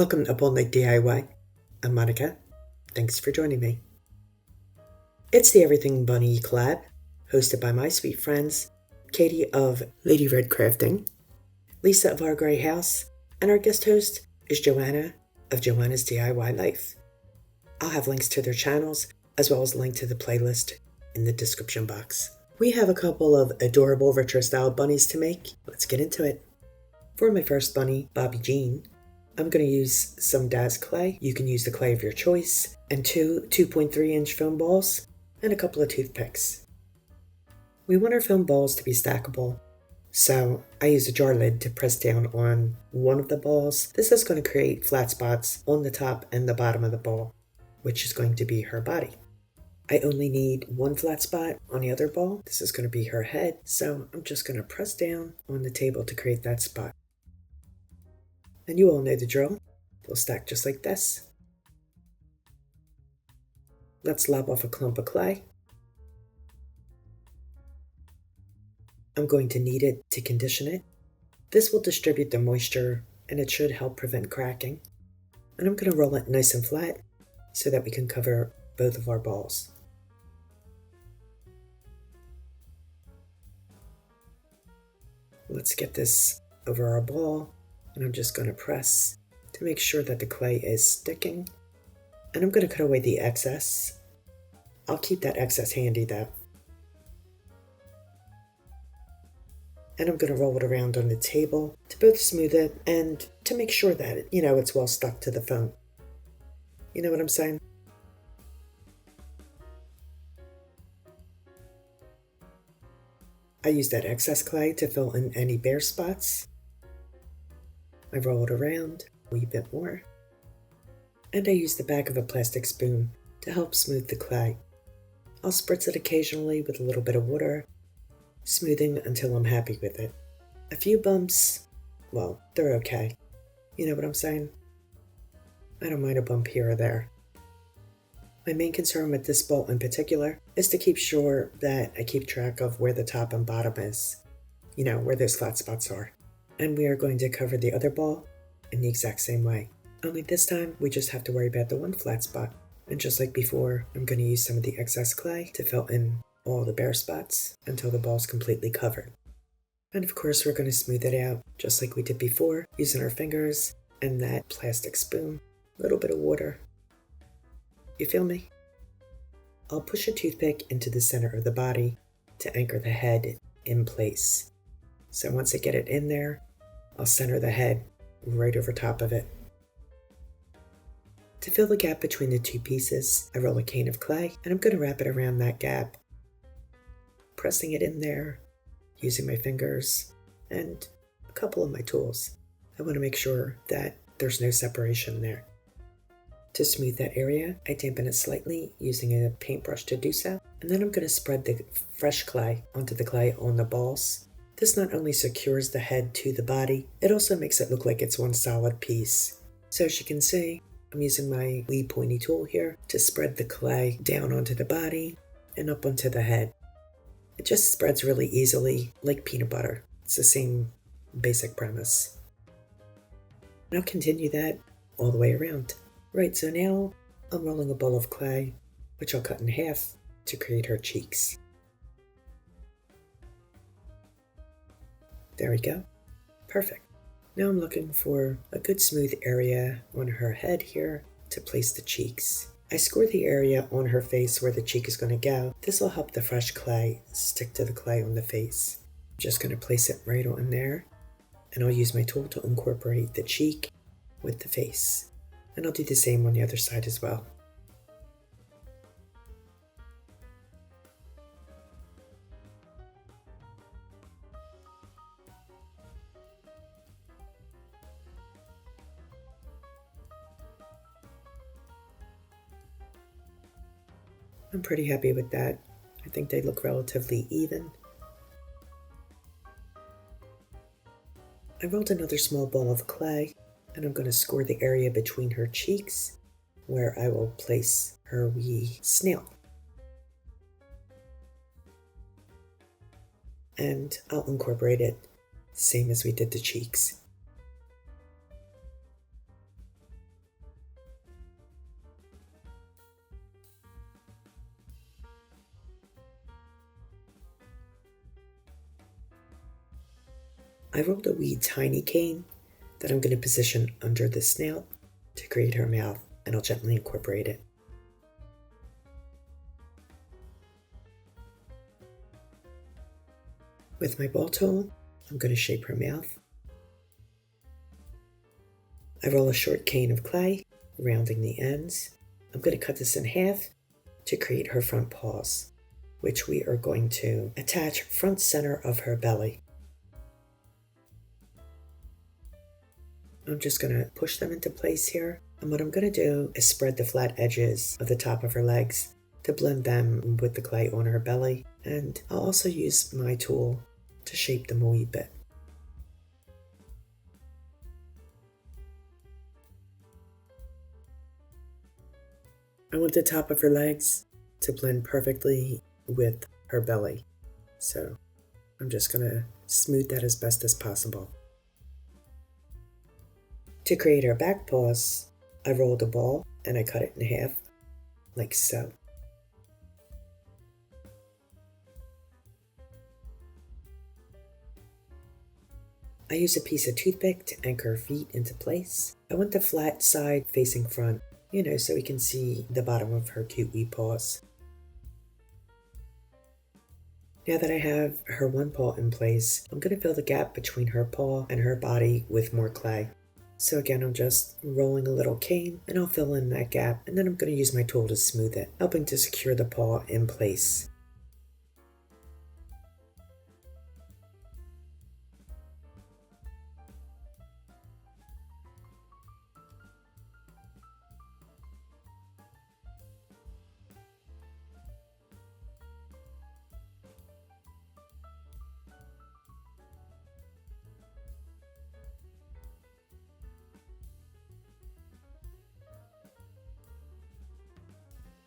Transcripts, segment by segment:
Welcome to All Night DIY. I'm Monica. Thanks for joining me. It's the Everything Bunny collab, hosted by my sweet friends, Katie of Lady Red Crafting, Lisa of Our Grey House, and our guest host is Joanna of Joanna's DIY Life. I'll have links to their channels, as well as a link to the playlist in the description box. We have a couple of adorable retro style bunnies to make. Let's get into it. For my first bunny, Bobby Jean, I'm going to use some Daz clay. You can use the clay of your choice, and two 2.3-inch foam balls, and a couple of toothpicks. We want our foam balls to be stackable, so I use a jar lid to press down on one of the balls. This is going to create flat spots on the top and the bottom of the ball, which is going to be her body. I only need one flat spot on the other ball. This is going to be her head, so I'm just going to press down on the table to create that spot. And you all know the drill. They'll stack just like this. Let's lob off a clump of clay. I'm going to knead it to condition it. This will distribute the moisture and it should help prevent cracking. And I'm going to roll it nice and flat so that we can cover both of our balls. Let's get this over our ball. And I'm just going to press to make sure that the clay is sticking. And I'm going to cut away the excess. I'll keep that excess handy though. And I'm going to roll it around on the table to both smooth it and to make sure that, it's well stuck to the foam. You know what I'm saying? I use that excess clay to fill in any bare spots. I roll it around a wee bit more, and I use the back of a plastic spoon to help smooth the clay. I'll spritz it occasionally with a little bit of water, smoothing until I'm happy with it. A few bumps, well, they're okay. You know what I'm saying? I don't mind a bump here or there. My main concern with this ball in particular is to keep sure that I keep track of where the top and bottom is, where those flat spots are. And we are going to cover the other ball in the exact same way. Only this time, we just have to worry about the one flat spot. And just like before, I'm going to use some of the excess clay to fill in all the bare spots until the ball is completely covered. And of course, we're going to smooth it out just like we did before, using our fingers and that plastic spoon, a little bit of water. You feel me? I'll push a toothpick into the center of the body to anchor the head in place. So once I get it in there, I'll center the head right over top of it. To fill the gap between the two pieces, I roll a cane of clay and I'm going to wrap it around that gap, pressing it in there, using my fingers and a couple of my tools. I want to make sure that there's no separation there. To smooth that area, I dampen it slightly using a paintbrush to do so, and then I'm going to spread the fresh clay onto the clay on the balls. This not only secures the head to the body, it also makes it look like it's one solid piece. So as you can see, I'm using my wee pointy tool here to spread the clay down onto the body and up onto the head. It just spreads really easily, like peanut butter. It's the same basic premise. And I'll continue that all the way around. Right, so now I'm rolling a ball of clay, which I'll cut in half to create her cheeks. There we go. Perfect. Now I'm looking for a good smooth area on her head here to place the cheeks. I score the area on her face where the cheek is going to go. This will help the fresh clay stick to the clay on the face. I'm just going to place it right on there, and I'll use my tool to incorporate the cheek with the face. And I'll do the same on the other side as well. I'm pretty happy with that. I think they look relatively even. I rolled another small ball of clay, and I'm going to score the area between her cheeks where I will place her wee snail. And I'll incorporate it same as we did the cheeks. I rolled a wee tiny cane that I'm going to position under the snout to create her mouth, and I'll gently incorporate it. With my ball tool, I'm going to shape her mouth. I roll a short cane of clay, rounding the ends. I'm going to cut this in half to create her front paws, which we are going to attach front center of her belly. I'm just going to push them into place here. And what I'm going to do is spread the flat edges of the top of her legs to blend them with the clay on her belly. And I'll also use my tool to shape them a wee bit. I want the top of her legs to blend perfectly with her belly. So I'm just going to smooth that as best as possible. To create her back paws, I rolled a ball and I cut it in half, like so. I use a piece of toothpick to anchor her feet into place. I want the flat side facing front, so we can see the bottom of her cute wee paws. Now that I have her one paw in place, I'm going to fill the gap between her paw and her body with more clay. So again, I'm just rolling a little cane and I'll fill in that gap, and then I'm going to use my tool to smooth it, helping to secure the paw in place.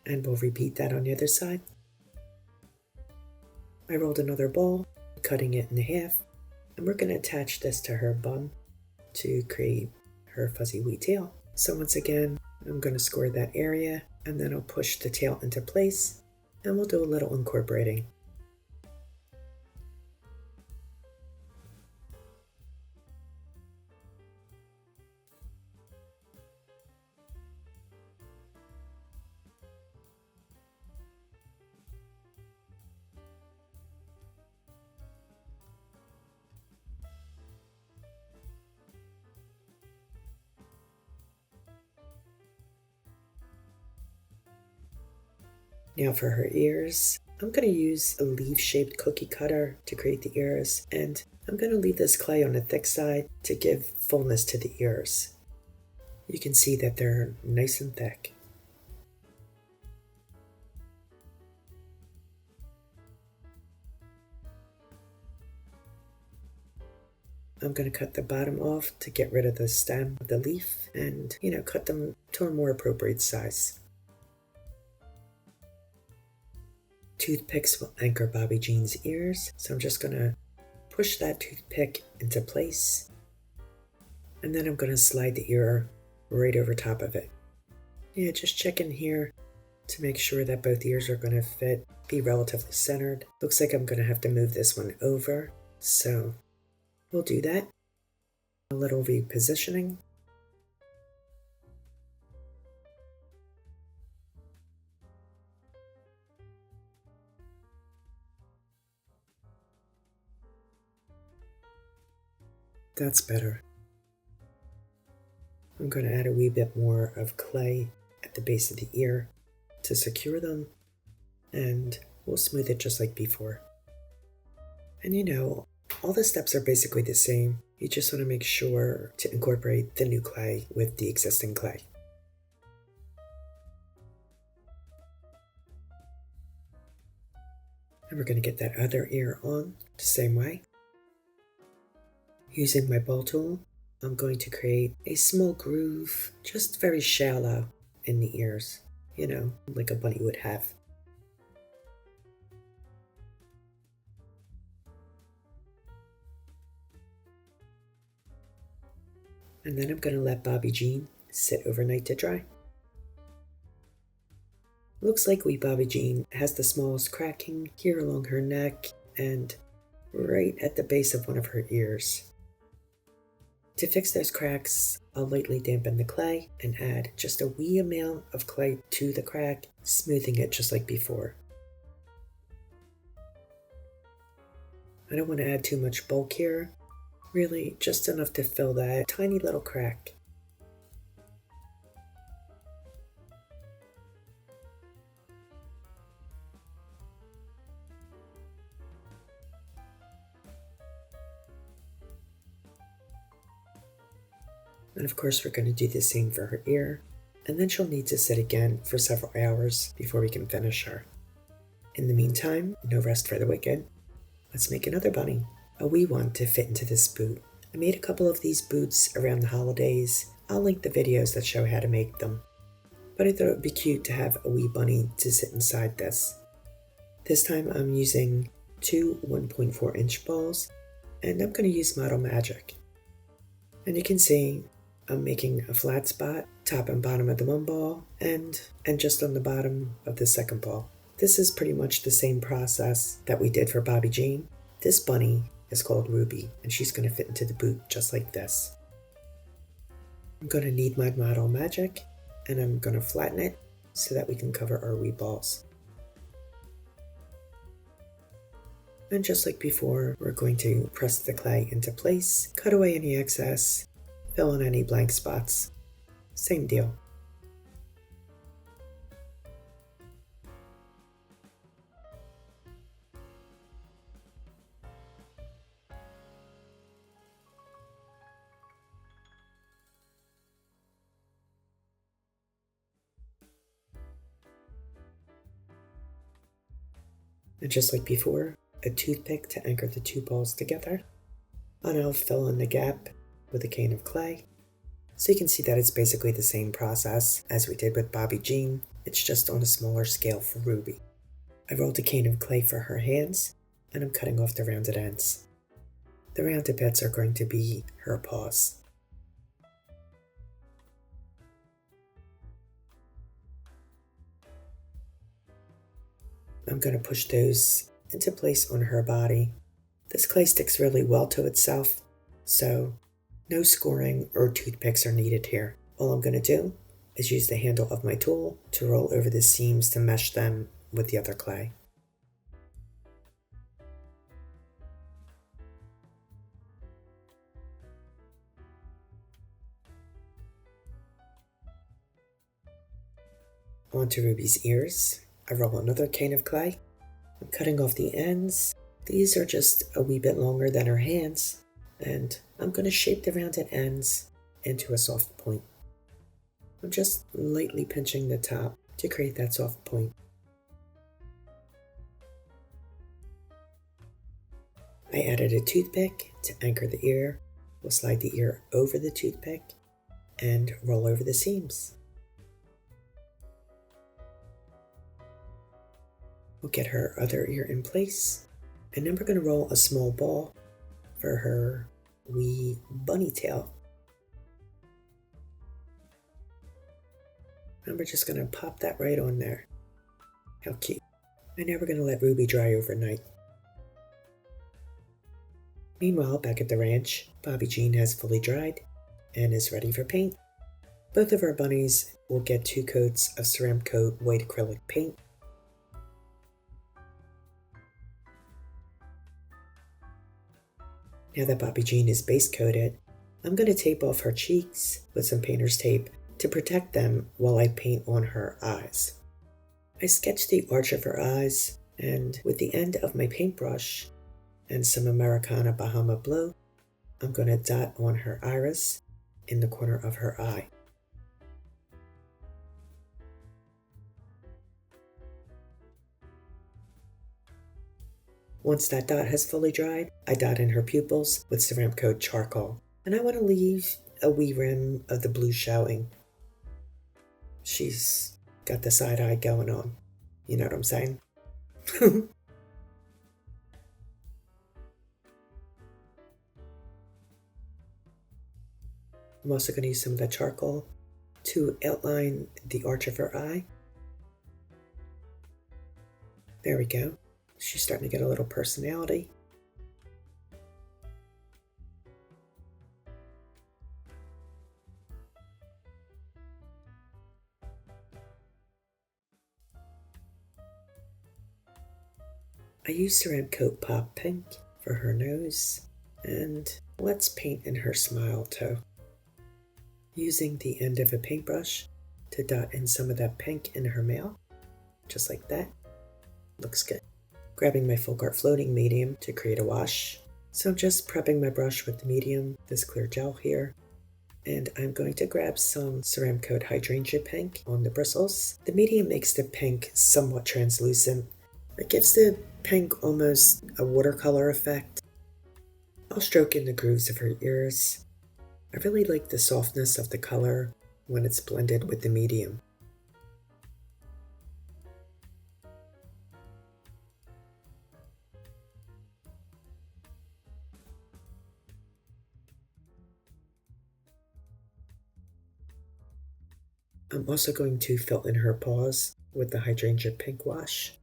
And we'll repeat that on the other side. I rolled another ball, cutting it in half, and we're going to attach this to her bum to create her fuzzy wee tail. So once again, I'm going to score that area, and then I'll push the tail into place, and we'll do a little incorporating. Now for her ears, I'm going to use a leaf-shaped cookie cutter to create the ears, and I'm going to leave this clay on the thick side to give fullness to the ears. You can see that they're nice and thick. I'm going to cut the bottom off to get rid of the stem of the leaf and, cut them to a more appropriate size. Toothpicks will anchor Bobby Jean's ears, so I'm just going to push that toothpick into place, and then I'm going to slide the ear right over top of it. Just check in here to make sure that both ears are going to fit, be relatively centered. Looks like I'm going to have to move this one over, so we'll do that. A little repositioning. That's better. I'm going to add a wee bit more of clay at the base of the ear to secure them, and we'll smooth it just like before. And all the steps are basically the same. You just want to make sure to incorporate the new clay with the existing clay. And we're going to get that other ear on the same way. Using my ball tool, I'm going to create a small groove, just very shallow in the ears, like a bunny would have. And then I'm going to let Bobby Jean sit overnight to dry. Looks like wee Bobby Jean has the smallest cracking here along her neck and right at the base of one of her ears. To fix those cracks, I'll lightly dampen the clay and add just a wee amount of clay to the crack, smoothing it just like before. I don't want to add too much bulk here, really just enough to fill that tiny little crack. And of course we're going to do the same for her ear, and then she'll need to sit again for several hours before we can finish her. In the meantime, no rest for the wicked. Let's make another bunny, a wee one to fit into this boot. I made a couple of these boots around the holidays. I'll link the videos that show how to make them. But I thought it would be cute to have a wee bunny to sit inside this. This time I'm using two 1.4 inch balls, and I'm going to use Model Magic. And you can see I'm making a flat spot, top and bottom of the one ball, and just on the bottom of the second ball. This is pretty much the same process that we did for Bobby Jean. This bunny is called Ruby, and she's going to fit into the boot just like this. I'm going to knead my Model Magic, and I'm going to flatten it so that we can cover our wee balls. And just like before, we're going to press the clay into place, cut away any excess, fill in any blank spots. Same deal. And just like before, a toothpick to anchor the two balls together. And I'll fill in the gap with a cane of clay. So you can see that it's basically the same process as we did with Bobby Jean. It's just on a smaller scale for Ruby. I rolled a cane of clay for her hands, and I'm cutting off the rounded ends. The rounded bits are going to be her paws. I'm going to push those into place on her body. This clay sticks really well to itself, so no scoring or toothpicks are needed here. All I'm going to do is use the handle of my tool to roll over the seams to mesh them with the other clay. Onto Ruby's ears. I roll another cane of clay. I'm cutting off the ends. These are just a wee bit longer than her hands, and I'm going to shape the rounded ends into a soft point. I'm just lightly pinching the top to create that soft point. I added a toothpick to anchor the ear. We'll slide the ear over the toothpick and roll over the seams. We'll get her other ear in place, and then we're going to roll a small ball for her wee bunny tail. And we're just going to pop that right on there. How cute. And now we're going to let Ruby dry overnight. Meanwhile, back at the ranch, Bobby Jean has fully dried and is ready for paint. Both of our bunnies will get 2 coats of ceramic coat white acrylic paint. Now that Bobby Jean is base coated, I'm going to tape off her cheeks with some painter's tape to protect them while I paint on her eyes. I sketched the arch of her eyes, and with the end of my paintbrush and some Americana Bahama Blue, I'm going to dot on her iris in the corner of her eye. Once that dot has fully dried, I dot in her pupils with ceramic coat charcoal, and I want to leave a wee rim of the blue showing. She's got the side eye going on, you know what I'm saying? I'm also going to use some of the charcoal to outline the arch of her eye. There we go. She's starting to get a little personality. I use Ceramic Coat Pop Pink for her nose, and let's paint in her smile too. Using the end of a paintbrush to dot in some of that pink in her mouth, just like that. Looks good. Grabbing my Folk Art floating medium to create a wash. So I'm just prepping my brush with the medium, this clear gel here, and I'm going to grab some Ceramic Coat Hydrangea Pink on the bristles. The medium makes the pink somewhat translucent. It gives the pink almost a watercolor effect. I'll stroke in the grooves of her ears. I really like the softness of the color when it's blended with the medium. I'm also going to fill in her paws with the Hydrangea Pink wash.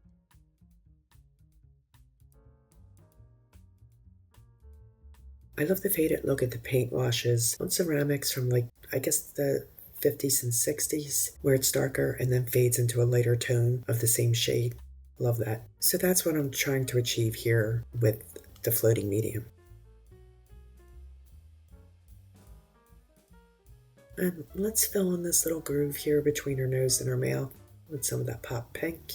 I love the faded look at the paint washes on ceramics from I guess the 50s and 60s, where it's darker and then fades into a lighter tone of the same shade. Love that. So that's what I'm trying to achieve here with the floating medium. And let's fill in this little groove here between her nose and her mouth with some of that pop pink.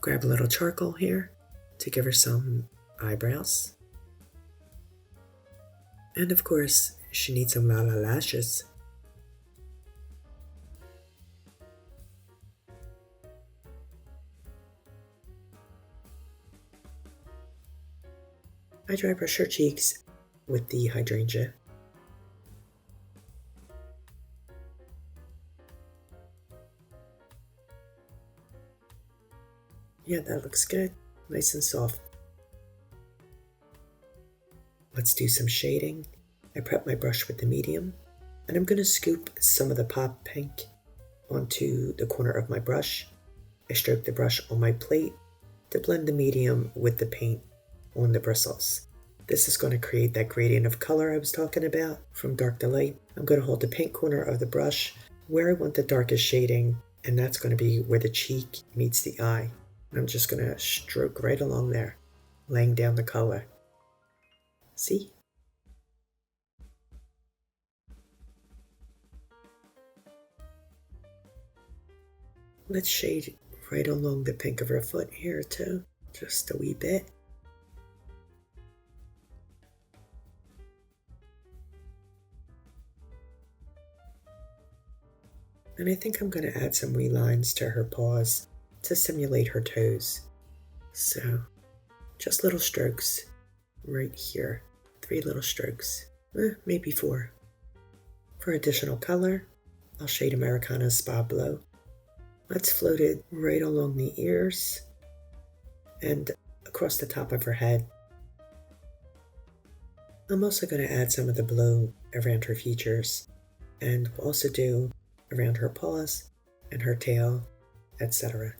Grab a little charcoal here to give her some eyebrows. And of course, she needs some Lala lashes. I dry brush her cheeks with the hydrangea. Yeah, that looks good. Nice and soft. Let's do some shading. I prep my brush with the medium, and I'm going to scoop some of the pop pink onto the corner of my brush. I stroke the brush on my plate to blend the medium with the paint on the bristles. This is going to create that gradient of color I was talking about from dark to light. I'm going to hold the pink corner of the brush where I want the darkest shading, and that's going to be where the cheek meets the eye. And I'm just going to stroke right along there, laying down the color. See? Let's shade right along the pink of her foot here too, just a wee bit. And I think I'm going to add some wee lines to her paws to simulate her toes. So, just little strokes right here. 3 little strokes, maybe 4. For additional color, I'll shade Americana Spa Blow. Let's float it right along the ears and across the top of her head. I'm also going to add some of the blue around her features, and we'll also do around her paws and her tail, etc.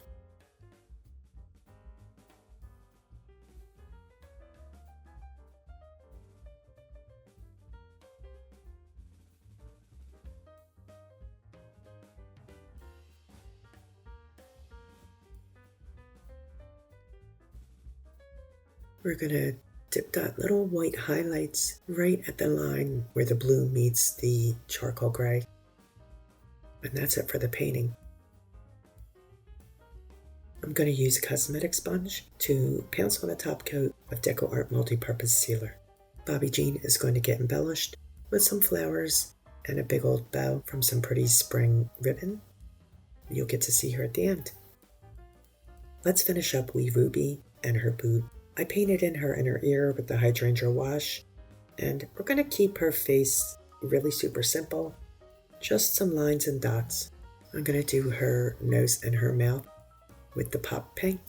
We're going to dip dot little white highlights right at the line where the blue meets the charcoal gray. And that's it for the painting. I'm going to use a cosmetic sponge to pounce on a top coat of DECOR multi-purpose sealer. Bobby Jean is going to get embellished with some flowers and a big old bow from some pretty spring ribbon. You'll get to see her at the end. Let's finish up Wee Ruby and her boot. I painted in her inner ear with the hydrangea wash, and we're going to keep her face really super simple, just some lines and dots. I'm going to do her nose and her mouth with the pop pink.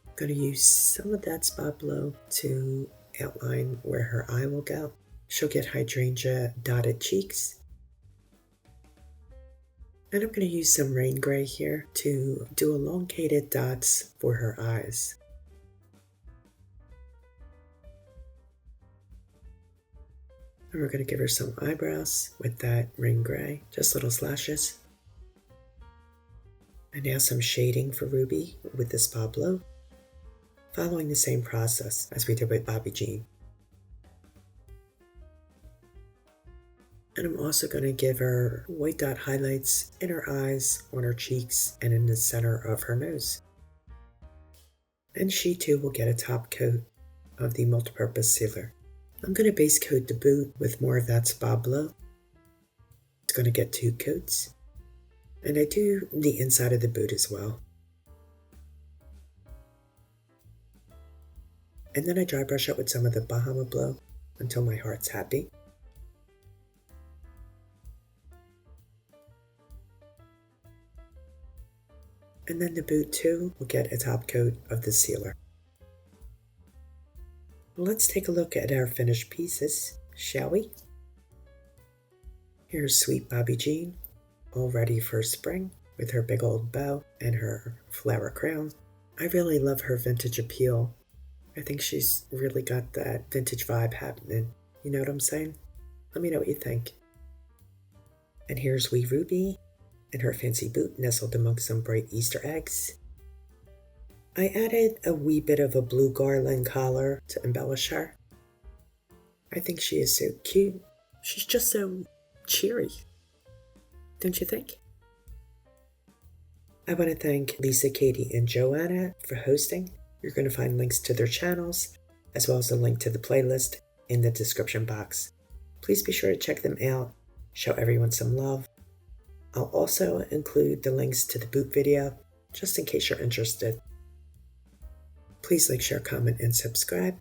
I'm going to use some of that spot blow to outline where her eye will go. She'll get hydrangea dotted cheeks. And I'm going to use some rain gray here to do elongated dots for her eyes. And we're going to give her some eyebrows with that ring gray, just little slashes. And now some shading for Ruby with this Pablo, following the same process as we did with Bobby Jean. And I'm also going to give her white dot highlights in her eyes, on her cheeks, and in the center of her nose. And she too will get a top coat of the multipurpose sealer. I'm going to base coat the boot with more of that Spablo. It's going to get 2 coats. And I do the inside of the boot as well. And then I dry brush up with some of the Bahama Blow until my heart's happy. And then the boot too will get a top coat of the sealer. Let's take a look at our finished pieces, shall we? Here's sweet Bobby Jean, all ready for spring with her big old bow and her flower crown. I really love her vintage appeal. I think she's really got that vintage vibe happening. You know what I'm saying? Let me know what you think. And here's wee Ruby in her fancy boot nestled amongst some bright Easter eggs. I added a wee bit of a blue garland collar to embellish her. I think she is so cute. She's just so cheery. Don't you think? I want to thank Lisa, Katie, and Joanna for hosting. You're going to find links to their channels, as well as a link to the playlist in the description box. Please be sure to check them out. Show everyone some love. I'll also include the links to the boot video, just in case you're interested. Please like, share, comment, and subscribe,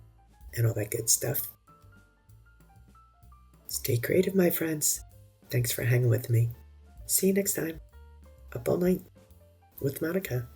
and all that good stuff. Stay creative, my friends. Thanks for hanging with me. See you next time. Up all night with Monica.